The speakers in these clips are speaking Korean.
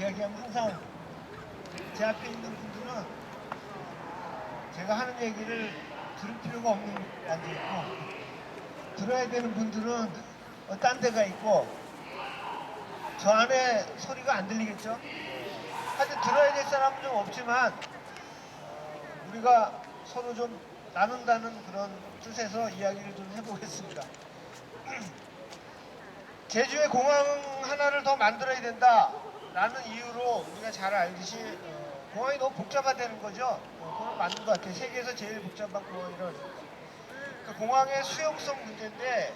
이야기하면 항상 제 앞에 있는 분들은 제가 하는 얘기를 들을 필요가 없는 앉아있고, 들어야 되는 분들은 딴 데가 있고, 저 안에 소리가 안 들리겠죠? 하여튼 들어야 될 사람은 좀 없지만 우리가 서로 좀 나눈다는 그런 뜻에서 이야기를 좀 해보겠습니다. 제주에 공항 하나를 더 만들어야 된다라는 이유로 우리가 잘 알듯이 공항이 너무 복잡하다는 거죠. 그건 맞는 것 같아요. 세계에서 제일 복잡한 공항이라고. 그러니까 공항의 수용성 문제인데,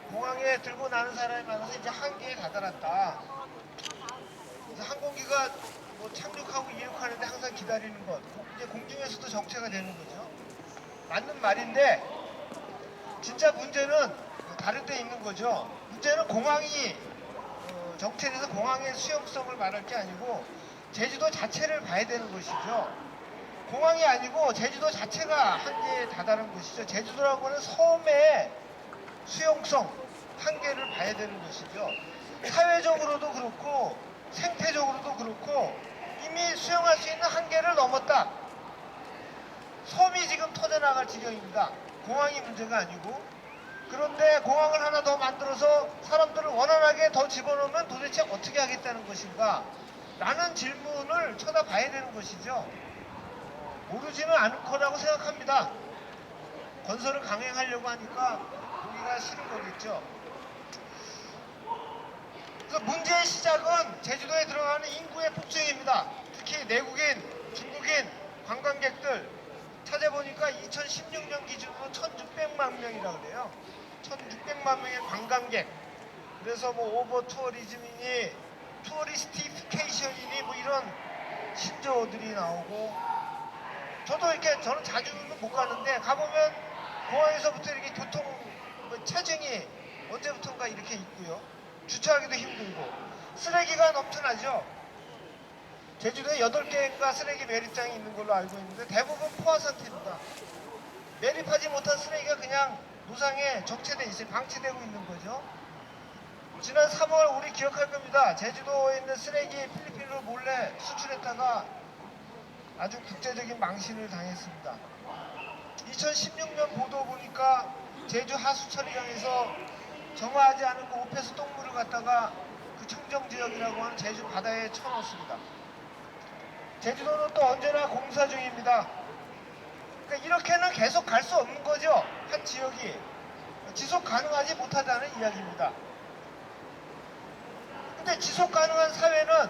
공항에 들고 나는 사람이 많아서 이제 한계에 다다랐다. 그래서 항공기가 뭐 착륙하고 이륙하는데 항상 기다리는 것, 이제 공중에서도 정체가 되는 거죠. 맞는 말인데 진짜 문제는 다른 데 있는 거죠. 문제는 공항이 정체돼서 공항의 수용성을 말할 게 아니고 제주도 자체를 봐야 되는 것이죠. 공항이 아니고 제주도 자체가 한계에 다다른 것이죠. 제주도라고 하는 섬의 수용성, 한계를 봐야 되는 것이죠. 사회적으로도 그렇고 생태적으로도 그렇고 이미 수용할 수 있는 한계를 넘었다. 섬이 지금 터져나갈 지경입니다. 공항이 문제가 아니고. 그런데 공항을 하나 더 만들어서 사람들을 원활하게 더 집어넣으면 도대체 어떻게 하겠다는 것인가 라는 질문을 쳐다봐야 되는 것이죠. 모르지는 않을 거라고 생각합니다. 건설을 강행하려고 하니까 보기가 싫은 거겠죠. 그래서 문제의 시작은 제주도에 들어가는 인구의 폭증입니다. 특히 내국인, 중국인 관광객들 찾아보니까 2016년 기준으로 1600만 명이라고 그래요. 1600만 명의 관광객. 그래서 뭐 오버 투어리즘이니 투어리스티피케이션이니 뭐 이런 신조어들이 나오고, 저도 이렇게 저는 자주는 못 가는데 가보면 공항에서부터 이렇게 교통 체증이 언제부턴가 이렇게 있고요. 주차하기도 힘들고 쓰레기가 넘쳐나죠. 제주도에 8개인가 쓰레기 매립장이 있는 걸로 알고 있는데 대부분 포화 상태입니다. 매립하지 못한 쓰레기가 그냥 노상에 적체돼 있어요. 방치되고 있는 거죠. 지난 3월 우리 기억할 겁니다. 제주도에 있는 쓰레기 필리핀으로 몰래 수출했다가 아주 국제적인 망신을 당했습니다. 2016년 보도 보니까 제주 하수처리장에서 정화하지 않은 그 오폐수 똥물을 갖다가 그 청정지역이라고 하는 제주 바다에 쳐넣었습니다. 제주도는 또 언제나 공사 중입니다. 그러니까 이렇게는 계속 갈 수 없는 거죠. 한 지역이 지속 가능하지 못하다는 이야기입니다. 근데 지속 가능한 사회는,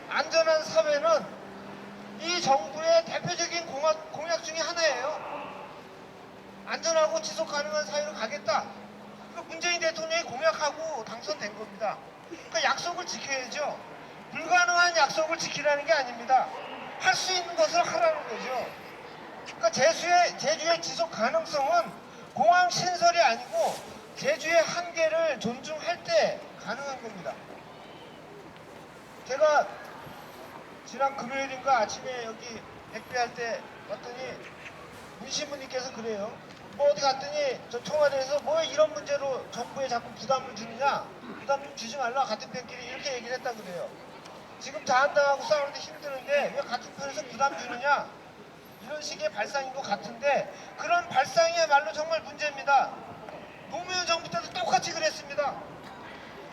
안전한 사회는 이 정부의 대표적인 공약 중에 하나예요. 안전하고 지속 가능한 사회로 가겠다. 문재인 대통령이 공약하고 당선된 겁니다. 그러니까 약속을 지켜야죠. 불가능한 약속을 지키라는 게 아닙니다. 할 수 있는 것을 하라는 거죠. 그러니까 제주의 지속 가능성은 공항 신설이 아니고 제주의 한계를 존중할 때 가능한 겁니다. 제가 지난 금요일인가 아침에 여기 백배할 때 왔더니 문신부님께서 그래요. 뭐 어디 갔더니 저 청와대에서 뭐 이런 문제로 정부에 자꾸 부담을 주느냐, 부담 좀 주지 말라, 같은 편끼리 이렇게 얘기를 했다 그래요. 지금 자한당하고 싸우는데 힘드는데 왜 같은 편에서 부담 주느냐, 이런 식의 발상인 것 같은데, 그런 발상이야말로 정말 문제입니다. 노무현 정부 때도 똑같이 그랬습니다.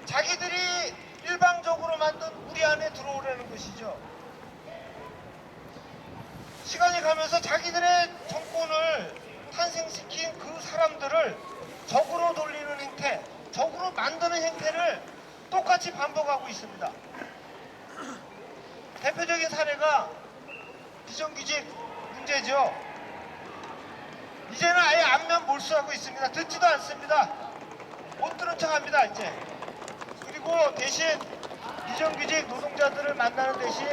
자기들이 일방적으로 만든 우리 안에 들어오려는 것이죠. 시간이 가면서 자기들의 정권을 탄생시킨 그 사람들을 적으로 돌리는 행태, 적으로 만드는 행태를 똑같이 반복하고 있습니다. 대표적인 사례가 비정규직 문제죠. 이제는 아예 안면 몰수하고 있습니다. 듣지도 않습니다. 못 들은 척합니다 이제. 그리고 대신 비정규직 노동자들을 만나는 대신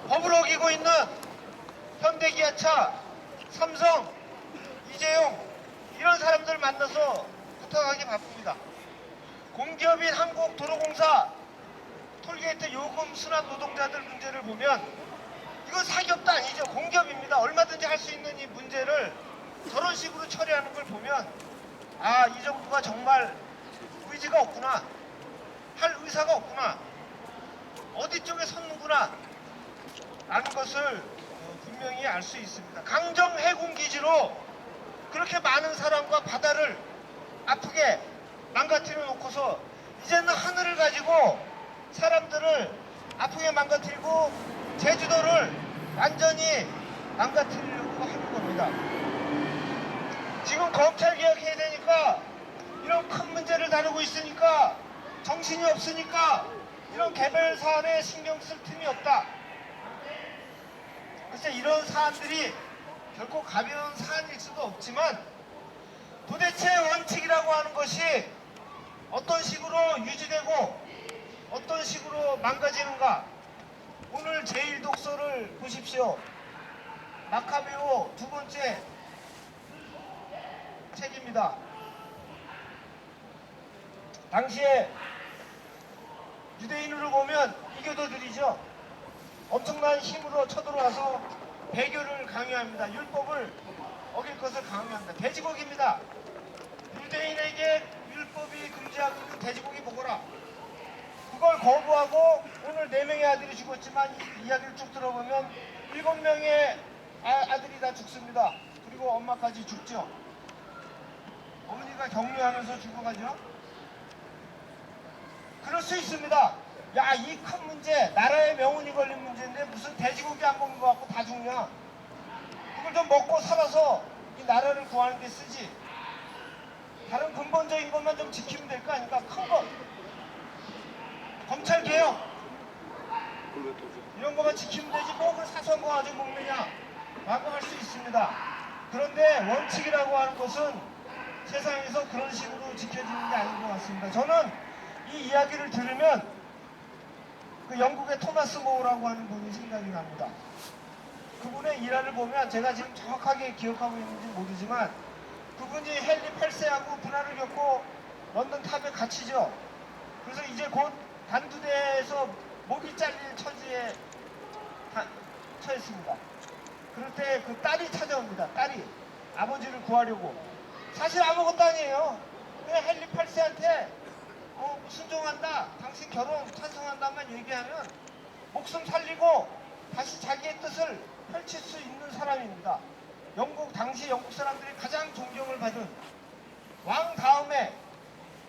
법을 어기고 있는 현대기아차, 삼성, 이재용 이런 사람들 만나서 부탁하기 바쁩니다. 공기업인 한국도로공사 톨게이트 요금 수납 노동자들 문제를 보면 이건 사기업도 아니죠. 공기업입니다. 얼마든지 할 수 있는 이 문제를 저런 식으로 처리하는 걸 보면, 아, 이 정부가 정말 의지가 없구나, 할 의사가 없구나, 어디 쪽에 섰는구나 라는 것을 분명히 알 수 있습니다. 강정 해군기지로 그렇게 많은 사람과 바다를 아프게 망가뜨려 놓고서 이제는 하늘을 가지고 사람들을 아프게 망가뜨리고 제주도를 완전히 망가뜨리려고 하는 겁니다. 지금 검찰 개혁해야 되니까 이런 큰 문제를 다루고 있으니까 정신이 없으니까 이런 개별 사안에 신경 쓸 틈이 없다. 글쎄 이런 사안들이 결코 가벼운 사안일 수도 없지만 도대체 원칙이라고 하는 것이 어떤 식으로 유지되고 어떤 식으로 망가지는가. 오늘 제1독서를 보십시오. 마카베오 두 번째 책입니다. 당시에 유대인으로 보면 이교도들이죠. 엄청난 힘으로 쳐들어와서 배교를 강요합니다. 율법을 어길 것을 강요합니다. 돼지고기입니다. 유대인에게 율법이 금지하고 있는 돼지고기 먹어라. 그걸 거부하고 오늘 4명의 아들이 죽었지만 이 이야기를 쭉 들어보면 7명의 아들이 다 죽습니다. 그리고 엄마까지 죽죠. 어머니가 격려하면서 죽어가죠. 그럴 수 있습니다. 야, 이 큰 문제, 나라의 명운이 걸린 문제인데 무슨 돼지고기 안 먹는 거 갖고 다 죽냐. 그걸 좀 먹고 살아서 이 나라를 구하는 데 쓰지. 다른 근본적인 것만 좀 지키면 될 거 아닙니까? 큰 것. 검찰 개혁. 이런 것만 지키면 되지 뭐 그 사소한 거 가지고 먹느냐 라고 할 수 있습니다. 그런데 원칙이라고 하는 것은 세상에서 그런 식으로 지켜지는 게 아닌 것 같습니다. 저는 이 이야기를 들으면 그 영국의 토마스 모어라고 하는 분이 생각이 납니다. 그분의 일화를 보면 제가 지금 정확하게 기억하고 있는지 모르지만 그분이 헨리 8세하고 분할을 겪고 런던 탑에 갇히죠. 그래서 이제 곧 단두대에서 목이 잘릴 처지에 처했습니다. 그럴 때 그 딸이 찾아옵니다. 딸이 아버지를 구하려고. 사실 아무것도 아니에요. 그냥 헨리 8세한테 순종한다, 당신 결혼 찬성한다만 얘기하면 목숨 살리고 다시 자기의 뜻을 펼칠 수 있는 사람입니다. 당시 영국 사람들이 가장 존경을 받은 왕 다음에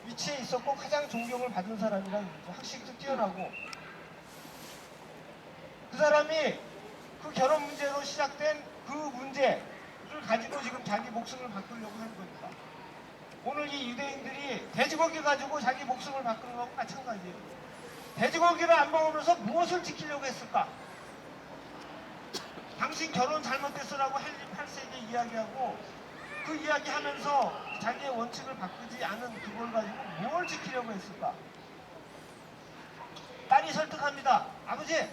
위치에 있었고 가장 존경을 받은 사람이라는 거죠. 학식도 뛰어나고. 그 사람이 그 결혼 문제로 시작된 그 문제를 가지고 지금 자기 목숨을 바꾸려고 하는 겁니다. 오늘 이 유대인들이 돼지고기 가지고 자기 목숨을 바꾸는 거하고 마찬가지예요. 돼지고기를 안 먹으면서 무엇을 지키려고 했을까? 당신 결혼 잘못했어라고 헨리 8세에게 이야기하고 그 이야기하면서 자기의 원칙을 바꾸지 않은 그걸 가지고 뭘 지키려고 했을까? 딸이 설득합니다. 아버지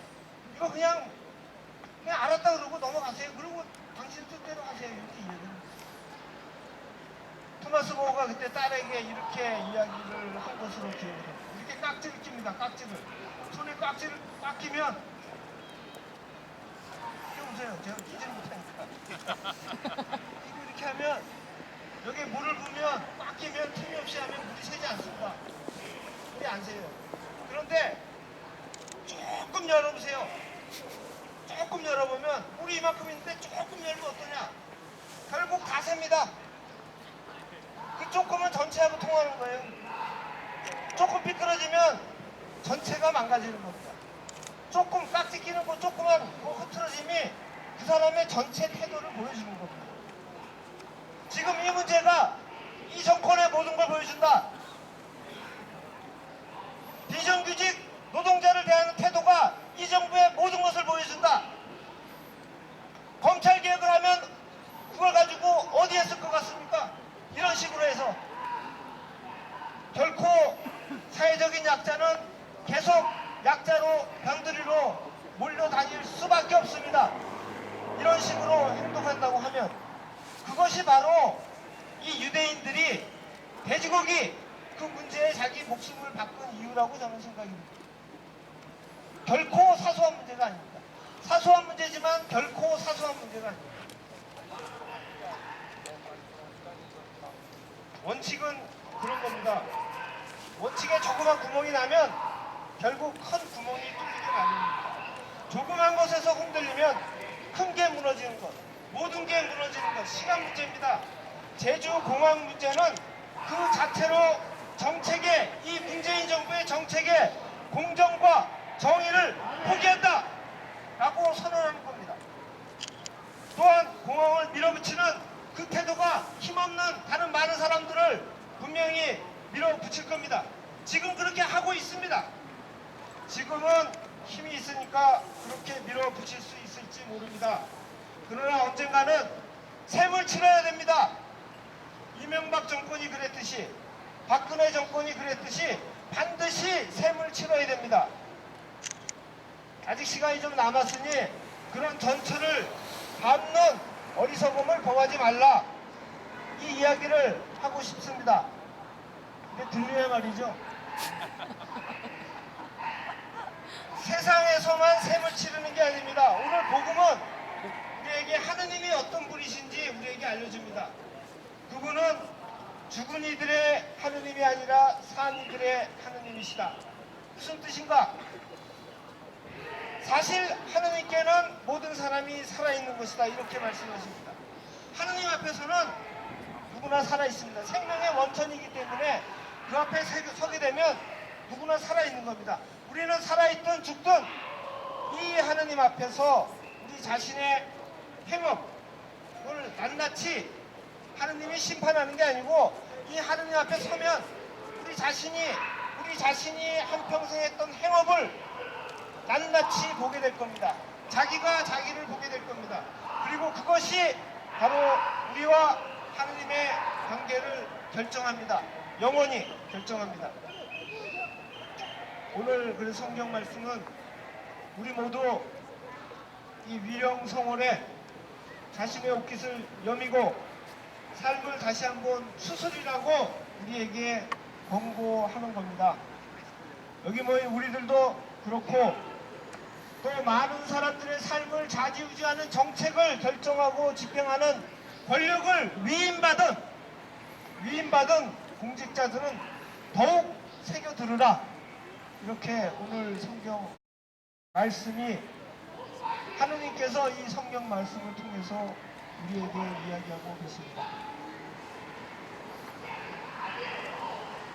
이거 그냥 알았다 그러고 넘어가세요. 그리고 당신 뜻대로 하세요. 이렇게 이야기합니다. 토마스 모어가 그때 딸에게 이렇게 이야기를 한 것으로 기억해요. 이렇게 깍지를 낍니다. 깍지를. 손에 깍지를 꽉 끼면 이거 보세요. 제가 끼지를 못하니까. 이거 이렇게 하면 여기에 물을 부으면 꽉 끼면 틈이 없이 하면 물이 새지 않습니다. 물이 안 새요. 그런데 조금 열어보세요. 조금 열어보면 물이 이만큼 있는데 조금 열면 어떠냐? 결국 다 셉니다. 그 조금은 전체하고 통하는 거예요. 조금 삐뚤어지면 전체가 망가지는 겁니다. 조금 깍지 끼는 거 조그만 흐트러짐이 그 사람의 전체 태도를 보여주는 겁니다. 지금 이 문제가 이 정권의 모든 걸 보여준다. 비정규직 노동자를 대하는 태도가 이 정부의 모든 것을 보여준다. 검찰 개혁을 하면 그걸 가지고 어디에 쓸 것 같습니까? 이런 식으로 해서 결코 사회적인 약자는 계속 약자로 병들이로 몰려다닐 수밖에 없습니다. 이런 식으로 행동한다고 하면 그것이 바로 이 유대인들이 돼지고기 그 문제에 자기 목숨을 바꾼 이유라고 저는 생각합니다. 결코 사소한 문제가 아닙니다. 사소한 문제지만 결코 사소한 문제가 아닙니다. 원칙은 그런 겁니다. 원칙에 조그만 구멍이 나면 결국 큰 구멍이 뚫리게 마련입니다. 조그만 것에서 흔들리면 큰 게 무너지는 것, 모든 게 무너지는 것, 시간 문제입니다. 제주공항 문제는 그 자체로 정책의, 이 문재인 정부의 정책의 공정과 정의를 포기한다 라고 선언하는 겁니다. 또한 공항을 밀어붙이는 그 태도가 힘없는 다른 많은 사람들을 분명히 밀어붙일 겁니다. 지금 그렇게 하고 있습니다. 지금은 힘이 있으니까 그렇게 밀어붙일 수 있을지 모릅니다. 그러나 언젠가는 셈을 치러야 됩니다. 이명박 정권이 그랬듯이, 박근혜 정권이 그랬듯이 반드시 셈을 치러야 됩니다. 아직 시간이 좀 남았으니 그런 전철을 밟는 어리석음을 범하지 말라, 이 이야기를 하고 싶습니다. 근데 들려야 말이죠. 세상에서만 셈을 치르는 게 아닙니다. 오늘 복음은 우리에게 하느님이 어떤 분이신지 우리에게 알려줍니다. 그분은 죽은 이들의 하느님이 아니라 산 이들의 하느님이시다. 무슨 뜻인가? 사실 하느님께는 모든 사람이 살아있는 것이다, 이렇게 말씀하십니다. 하느님 앞에서는 누구나 살아있습니다. 생명의 원천이기 때문에 그 앞에 서게 되면 누구나 살아있는 겁니다. 우리는 살아있든 죽든 이 하느님 앞에서 우리 자신의 행업을 낱낱이 하느님이 심판하는 게 아니고, 이 하느님 앞에 서면 우리 자신이 한평생 했던 행업을 낱낱이 보게 될 겁니다. 자기가 자기를 보게 될 겁니다. 그리고 그것이 바로 우리와 하느님의 관계를 결정합니다. 영원히 결정합니다. 오늘 그 성경 말씀은 우리 모두 이 위령성월에 자신의 옷깃을 여미고 삶을 다시 한번 수술이라고 우리에게 권고하는 겁니다. 여기 모인 우리들도 그렇고, 또 많은 사람들의 삶을 좌지우지하는 정책을 결정하고 집행하는 권력을 위임받은 공직자들은 더욱 새겨 들으라, 이렇게 오늘 성경 말씀이, 하느님께서 이 성경 말씀을 통해서 우리에게 이야기하고 계십니다.